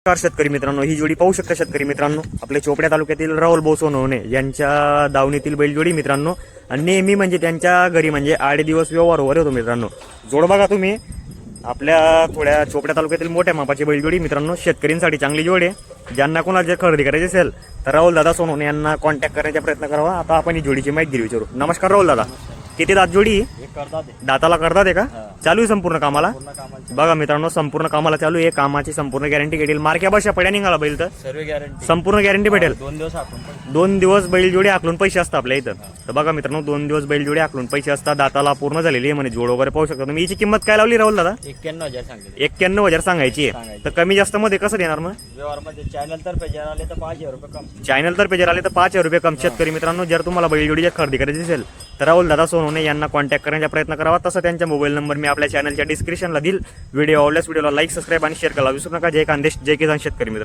नमस्कार शेतकरी मित्रांनो, ही जोडी पाहू शकता शेतकरी मित्रांनो. आपल्या चोपड्या तालुक्यातील राहुल भाऊ सोनवणे यांच्या दावणीतील बैलजोडी मित्रांनो. आणि नेहमी म्हणजे त्यांच्या घरी म्हणजे 8 दिवस व्यवहार वगैरे होतो मित्रांनो. जोड बघा तुम्ही, आपल्या थोड्या चोपड्या तालुक्यातील मोठ्या मापाची बैलजोडी मित्रांनो. शेतकऱ्यांसाठी चांगली जोड आहे. ज्यांना कोणाला जर खरेदी करायची असेल तर राहुल दादा सोनवणे यांना कॉन्टॅक्ट करण्याचा प्रयत्न करावा. आता आपण ही जोडीची माहिती विचारू. नमस्कार राहुल दादा, किती दात जोडी? दाताला करतात आहे का? चालू आहे संपूर्ण कामाला? बघा मित्रांनो, संपूर्ण कामाला चालू आहे. कामाची संपूर्ण गॅरंटी भेटेल. मार्क्या बशा पड्या निघाला बैल तर सर्व गॅरंटी, संपूर्ण गॅरंटी भेटेल. 2 दिवस 2 दिवस बैल जोडी आखलून पैसे असतात आपल्या इथं. तर बघा मित्रांनो, 2 दिवस बैल जोडी आखलून पैसे असतात. दाताला पूर्ण झालेली आहे म्हणे जोड वगैरे पाहू शकता तुम्ही. हिची किंमत काय लावली राहुल दादा? 91,000 सांगितले. 91,000 सांगायची आहे. तर कमी जास्त मध्ये कसं देणार मग? व्यवहारमध्ये चॅनल तर्फे जर आले तर 5,000 रुपये कम. चॅनल तर्फे जर आले तर 5,000 रुपये कम. शेतकरी मित्रांनो, जर तुम्हाला बैलजोडी खरेदी करायची असेल तर राहुल दादा सोनवणे यांना कॉन्टॅक्ट करण्याचा प्रयत्न करावा. तसं त्यांचा मोबाईल नंबर मी आपल्या चॅनलच्या डिस्क्रिप्शनला देईल. व्हिडिओ आवडल्यास व्हिडिओला लाईक, सबस्क्राईब आणि शेअर करायला विसरू नका. जय खानदेश, जय किसान शेतकरी मित्र.